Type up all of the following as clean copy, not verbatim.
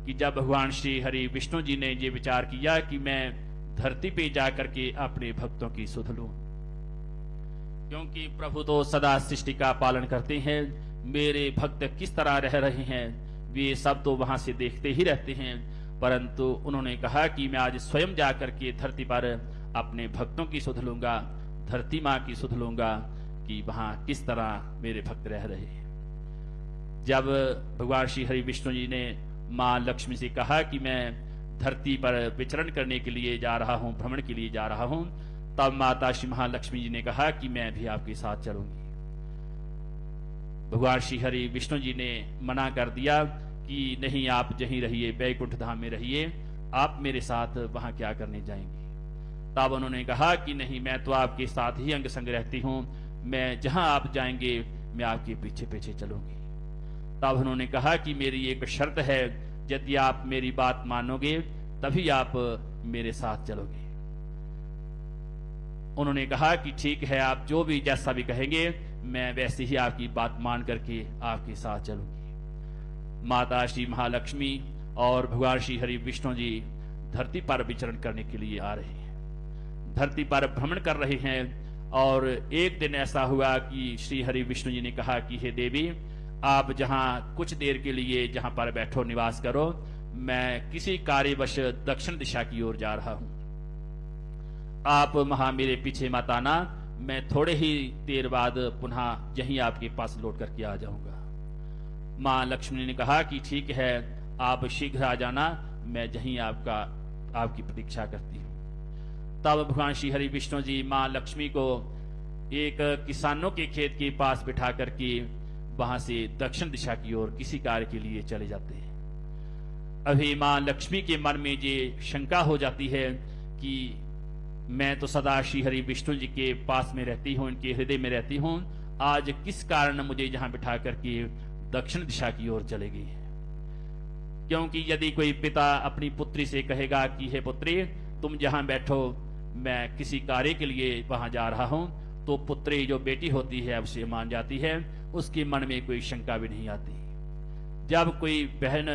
कि जब भगवान श्री हरि विष्णु जी ने ये विचार किया कि मैं धरती पे जाकर के अपने भक्तों की सुध लूं, क्योंकि प्रभु तो सदा सृष्टि का पालन करते हैं, मेरे भक्त किस तरह रह रहे हैं वे सब तो वहां से देखते ही रहते हैं, परंतु उन्होंने कहा कि मैं आज स्वयं जाकर के धरती पर अपने भक्तों की सुध लूंगा, धरती माँ की सुध लूंगा कि वहां किस तरह मेरे भक्त रह रहे हैं। जब भगवान श्री हरि विष्णु जी ने माँ लक्ष्मी से कहा कि मैं धरती पर विचरण करने के लिए जा रहा हूं, भ्रमण के लिए जा रहा हूं, तब माता श्री महालक्ष्मी जी ने कहा कि मैं भी आपके साथ चलूंगी। भगवान श्री हरि विष्णु जी ने मना कर दिया कि नहीं, आप यहीं रहिए, वैकुंठ धाम में रहिए, आप मेरे साथ वहां क्या करने जाएंगे। तब उन्होंने कहा कि नहीं, मैं तो आपके साथ ही अंग संग रहती हूं, मैं जहां आप जाएंगे मैं आपके पीछे पीछे चलूंगी। तब उन्होंने कहा कि मेरी एक शर्त है, यदि आप मेरी बात मानोगे तभी आप मेरे साथ चलोगे। उन्होंने कहा कि ठीक है, आप जो भी जैसा भी कहेंगे मैं वैसे ही आपकी बात मान करके आपके साथ चलूंगी। माता श्री महालक्ष्मी और भगवान श्री हरि विष्णु जी धरती पर विचरण करने के लिए आ रहे हैं, धरती पर भ्रमण कर रहे हैं। और एक दिन ऐसा हुआ कि श्री हरि विष्णु जी ने कहा कि हे देवी, आप जहां कुछ देर के लिए जहां पर बैठो, निवास करो, मैं किसी कार्यवश दक्षिण दिशा की ओर जा रहा हूं, आप वहां मेरे पीछे मत आना, मैं थोड़े ही देर बाद पुनः यहीं आपके पास लौट करके आ जाऊंगा। मां लक्ष्मी ने कहा कि ठीक है, आप शीघ्र आ जाना, मैं यहीं आपकी प्रतीक्षा करती हूँ। तब भगवान श्री हरि विष्णु जी मां लक्ष्मी को एक किसानों के खेत के पास बिठा करके वहां से दक्षिण दिशा की ओर किसी कार्य के लिए चले जाते हैं। अभी मां लक्ष्मी के मन में ये शंका हो जाती है कि मैं तो सदा श्री हरि विष्णु जी के पास में रहती हूँ, इनके हृदय में रहती हूँ, आज किस कारण मुझे यहाँ बिठा करके दक्षिण दिशा की ओर चले गई है। क्योंकि यदि कोई पिता अपनी पुत्री से कहेगा कि हे पुत्री, तुम जहां बैठो, मैं किसी कार्य के लिए वहां जा रहा हूं, तो पुत्री जो बेटी होती है उसे मान जाती है, उसके मन में कोई शंका भी नहीं आती। जब कोई बहन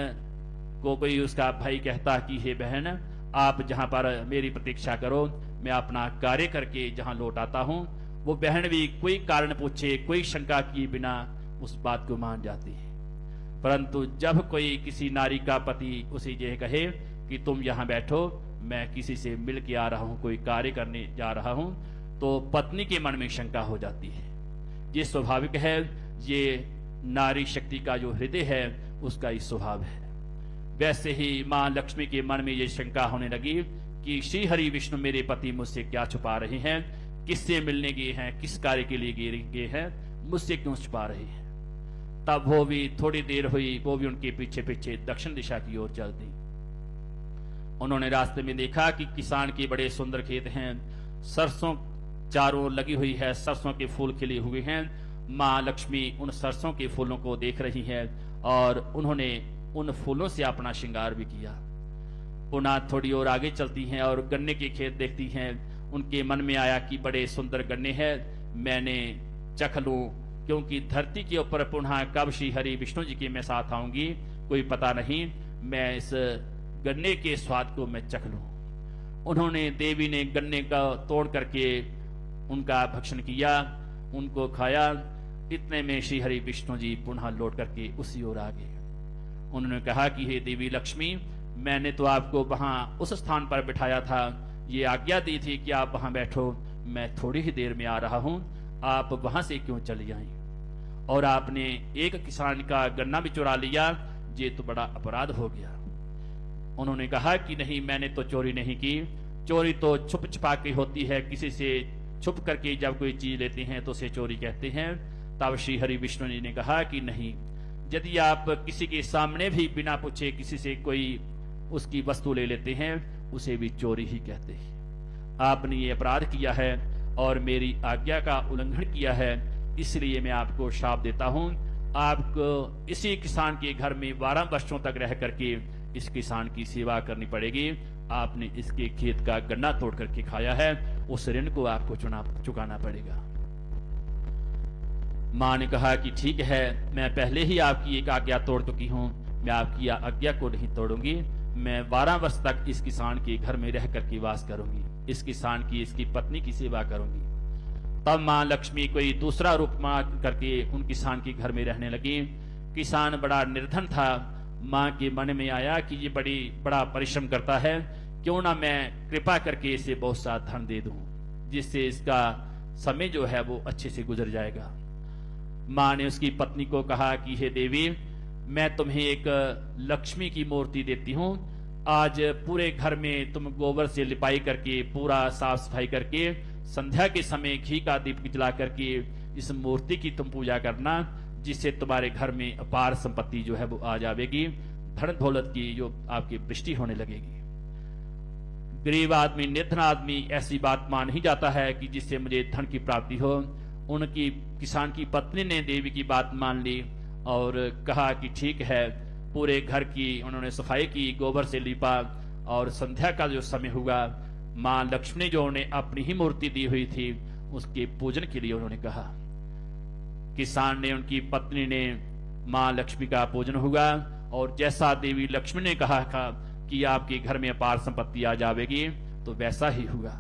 को कोई उसका भाई कहता कि हे बहन, आप जहां पर मेरी प्रतीक्षा करो, मैं अपना कार्य करके जहां लौट आता हूं, वो बहन भी कोई कारण पूछे, कोई शंका किए बिना उस बात को मान जाती है। परंतु जब कोई किसी नारी का पति उसे यह कहे कि तुम यहाँ बैठो, मैं किसी से मिल के आ रहा हूँ, कोई कार्य करने जा रहा हूँ, तो पत्नी के मन में शंका हो जाती है। ये स्वाभाविक है, ये नारी शक्ति का जो हृदय है उसका ही स्वभाव है। वैसे ही मां लक्ष्मी के मन में ये शंका होने लगी कि श्री हरि विष्णु मेरे पति मुझसे क्या छुपा रहे हैं, किससे मिलने गए हैं, किस कार्य के लिए गए हैं, मुझसे क्यों छुपा रहे हैं। तब वो भी थोड़ी देर हुई, वो भी उनके पीछे पीछे दक्षिण दिशा की ओर चल दी। उन्होंने रास्ते में देखा कि किसान के बड़े सुंदर खेत हैं, सरसों चारों लगी हुई है, सरसों के फूल खिले हुए हैं। मां लक्ष्मी उन सरसों के फूलों को देख रही हैं और उन्होंने उन फूलों से अपना श्रृंगार भी किया। पुनः थोड़ी और आगे चलती हैं और गन्ने के खेत देखती हैं। उनके मन में आया कि बड़े सुंदर गन्ने हैं, मैंने चख लूं, क्योंकि धरती के ऊपर पुनः कब श्री हरि विष्णु जी के मैं साथ आऊंगी कोई पता नहीं, मैं इस गन्ने के स्वाद को मैं चख लूं। उन्होंने, देवी ने गन्ने का तोड़ करके उनका भक्षण किया, उनको खाया। इतने में श्री हरि विष्णु जी पुनः लौट करके उसी ओर आ गए। उन्होंने कहा कि हे देवी लक्ष्मी, मैंने तो आपको वहां उस स्थान पर बिठाया था, ये आज्ञा दी थी कि आप वहां बैठो, मैं थोड़ी ही देर में आ रहा हूं, आप वहां से क्यों चली आई, और आपने एक किसान का गन्ना भी चुरा लिया, ये तो बड़ा अपराध हो गया। उन्होंने कहा कि नहीं, मैंने तो चोरी नहीं की, चोरी तो छुप छुपा के होती है, किसी से छुप करके जब कोई चीज लेते हैं तो उसे चोरी कहते हैं। तब श्री हरि विष्णु जी ने कहा कि नहीं, यदि आप किसी के सामने भी बिना पूछे किसी से कोई उसकी वस्तु ले लेते हैं, उसे भी चोरी ही कहते हैं। आपने ये अपराध किया है और मेरी आज्ञा का उल्लंघन किया है, इसलिए मैं आपको श्राप देता हूं, आपको इसी किसान के घर में 12 वर्षों तक रह करके इस किसान की सेवा करनी पड़ेगी। आपने इसके खेत का गन्ना तोड़ करके खाया है, उस ऋण को आपको चुकाना पड़ेगा। मां ने कहा कि ठीक है, मैं पहले ही आपकी एक आज्ञा तोड़ चुकी हूं, मैं आपकी आज्ञा को नहीं तोड़ूंगी। मैं 12 वर्ष तक इस किसान के घर में रह करके वास करूंगी, इस किसान की, इसकी पत्नी की सेवा करूंगी। तब माँ लक्ष्मी कोई दूसरा रूप मान करके उन किसान के घर में रहने लगी। किसान बड़ा निर्धन था। माँ के मन में आया कि ये बड़ा परिश्रम करता है, क्यों ना मैं कृपा करके इसे बहुत सा धन दे दूं, जिससे इसका समय जो है वो अच्छे से गुजर जाएगा। माँ ने उसकी पत्नी को कहा कि हे देवी, मैं तुम्हें एक लक्ष्मी की मूर्ति देती हूँ। आज पूरे घर में तुम गोबर से लिपाई करके, पूरा साफ सफाई करके, संध्या के समय घी का दीप जला करके इस मूर्ति की तुम पूजा करना, जिससे तुम्हारे घर में अपार संपत्ति जो है वो आ जाएगी, धन दौलत की जो आपकी वृष्टि होने लगेगी। गरीब आदमी, निर्धन आदमी ऐसी बात मान ही जाता है कि जिससे मुझे धन की प्राप्ति हो। उनकी किसान की पत्नी ने देवी की बात मान ली और कहा कि ठीक है। पूरे घर की उन्होंने सफाई की, गोबर से लीपा, और संध्या का जो समय हुआ, माँ लक्ष्मी ने जो उन्हें अपनी ही मूर्ति दी हुई थी उसके पूजन के लिए उन्होंने कहा। किसान ने, उनकी पत्नी ने, माँ लक्ष्मी का पूजन हुआ और जैसा देवी लक्ष्मी ने कहा था कि आपके घर में अपार संपत्ति आ जाएगी, तो वैसा ही हुआ।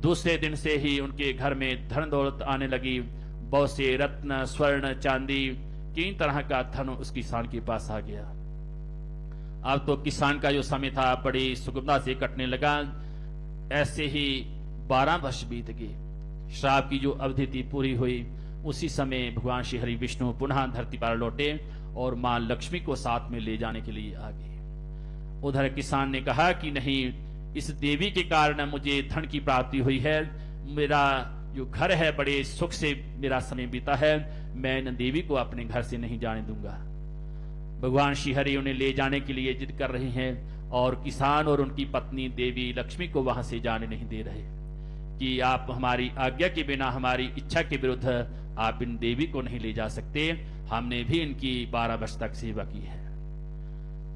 दूसरे दिन से ही उनके घर में धन दौलत आने लगी। बहुत से रत्न, स्वर्ण, चांदी, तीन तरह का धन उस किसान के पास आ गया। अब तो किसान का जो समय था बड़ी सुगमता से कटने लगा। ऐसे ही 12 वर्ष बीत गए। श्राप की जो अवधि थी पूरी हुई। उसी समय भगवान श्री हरि विष्णु पुनः धरती पर लौटे और मां लक्ष्मी को साथ में ले जाने के लिए आ गए। उधर किसान ने कहा कि नहीं, इस देवी के कारण मुझे धन की प्राप्ति हुई है। मेरा जो घर है बड़े सुख से मेरा समय बीता है। मैं इन देवी को अपने घर से नहीं जाने दूंगा। भगवान श्री हरि उन्हें ले जाने के लिए जिद कर रहे हैं और किसान और उनकी पत्नी देवी लक्ष्मी को वहां से जाने नहीं दे रहे कि आप हमारी आज्ञा के बिना, हमारी इच्छा के विरुद्ध आप इन देवी को नहीं ले जा सकते। हमने भी इनकी 12 वर्ष तक सेवा की है।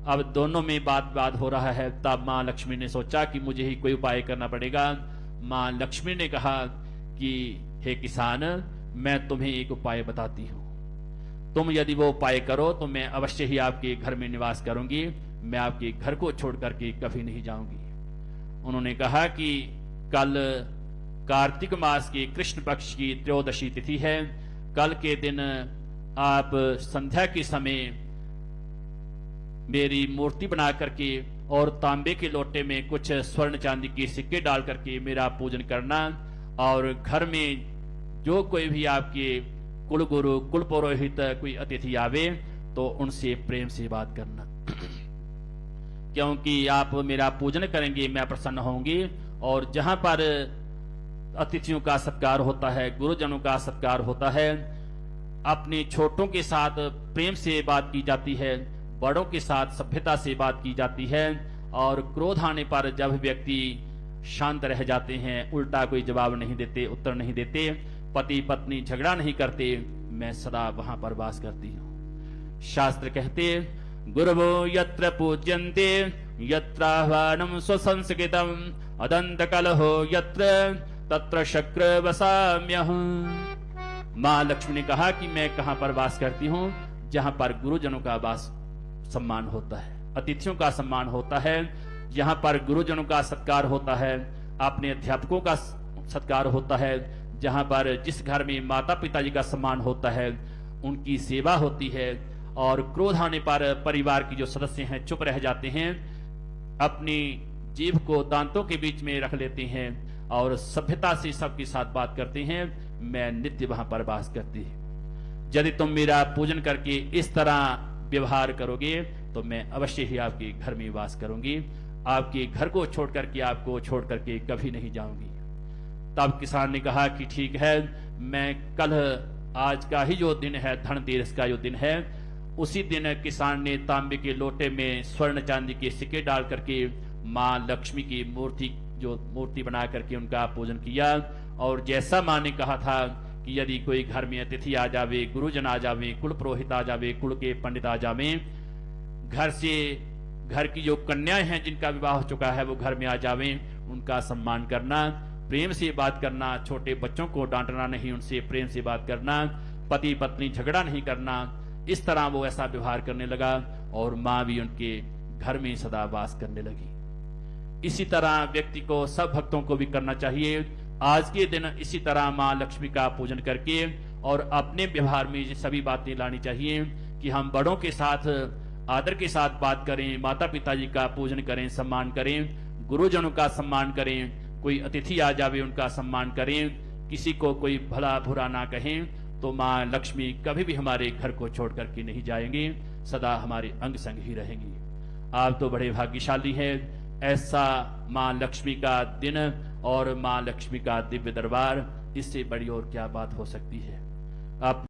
अब दोनों में बात हो रहा है। तब माँ लक्ष्मी ने सोचा कि मुझे ही कोई उपाय करना पड़ेगा। माँ लक्ष्मी ने कहा कि हे किसान, मैं तुम्हें एक उपाय बताती हूँ। तुम यदि वो उपाय करो तो मैं अवश्य ही आपके घर में निवास करूंगी। मैं आपके घर को छोड़ करके कभी नहीं जाऊंगी। उन्होंने कहा कि कल कार्तिक मास की कृष्ण पक्ष की त्रयोदशी तिथि है। कल के दिन आप संध्या के समय मेरी मूर्ति बना करके और तांबे के लोटे में कुछ स्वर्ण चांदी के सिक्के डाल करके मेरा पूजन करना, और घर में जो कोई भी आपके कुल गुरु, कुल पुरोहित, कोई अतिथि आवे तो उनसे प्रेम से बात करना, क्योंकि आप मेरा पूजन करेंगे, मैं प्रसन्न होंगी। और जहां पर अतिथियों का सत्कार होता है, गुरुजनों का सत्कार होता है, अपने छोटों के साथ प्रेम से बात की जाती है, बड़ों के साथ सभ्यता से बात की जाती है, और क्रोध आने पर जब व्यक्ति शांत रह जाते हैं, उल्टा कोई जवाब नहीं देते, उत्तर नहीं देते, पति पत्नी झगड़ा नहीं करते, मैं सदा वहां पर वास करती हूँ। शास्त्र कहते गुरवो यत्र पूज्यन्ते यत्राह्वानं स्वसंस्कृतम् अदंत कलहो यत्र तत्र शक्र वसाम्यहम्। माँ लक्ष्मी ने कहा कि मैं कहां पर वास करती हूँ? जहां पर गुरुजनों का वास सम्मान होता है, अतिथियों का सम्मान होता है, जहां पर गुरुजनों का सत्कार होता है, अपने अध्यापकों का सत्कार होता है, जहां पर जिस घर में माता पिताजी का सम्मान होता है उनकी सेवा होती है, और क्रोध आने पर परिवार की जो सदस्य हैं चुप रह जाते हैं, अपनी जीभ को दांतों के बीच में रख लेते हैं और सभ्यता से सबके साथ बात करते हैं, मैं नित्य वहां पर वास करती हूँ। यदि तुम मेरा पूजन करके इस तरह व्यवहार करोगे तो मैं अवश्य ही आपके घर में वास करूंगी। आपके घर को छोड़ करके, आपको छोड़ करके कभी नहीं जाऊंगी। तब किसान ने कहा कि ठीक है, मैं कल, आज का ही जो दिन है, धनतेरस का जो दिन है, उसी दिन किसान ने तांबे के लोटे में स्वर्ण चांदी के सिक्के डाल करके माँ लक्ष्मी की मूर्ति बना करके उनका पूजन किया। और जैसा माँ ने कहा था कि यदि कोई घर में अतिथि आ जावे, गुरुजन आ जावे, कुल पुरोहित आ जावे, कुल के पंडित आ जावे, घर की जो कन्याएं हैं जिनका विवाह हो चुका है वो घर में आ जावे, उनका सम्मान करना, प्रेम से बात करना, छोटे बच्चों को डांटना नहीं, उनसे प्रेम से बात करना, पति पत्नी झगड़ा नहीं करना। इस तरह वो ऐसा व्यवहार करने लगा और माँ भी उनके घर में सदा वास करने लगी। इसी तरह व्यक्ति को, सब भक्तों को भी करना चाहिए। आज के दिन इसी तरह माँ लक्ष्मी का पूजन करके और अपने व्यवहार में ये सभी बातें लानी चाहिए कि हम बड़ों के साथ आदर के साथ बात करें, माता पिताजी का पूजन करें, सम्मान करें, गुरुजनों का सम्मान करें, कोई अतिथि आ जावे उनका सम्मान करें, किसी को कोई भला बुरा ना कहें, तो माँ लक्ष्मी कभी भी हमारे घर को छोड़ करके नहीं जाएंगे, सदा हमारे अंग संग ही रहेंगी। आप तो बड़े भाग्यशाली हैं। ऐसा माँ लक्ष्मी का दिन और माँ लक्ष्मी का दिव्य दरबार, इससे बड़ी और क्या बात हो सकती है। आप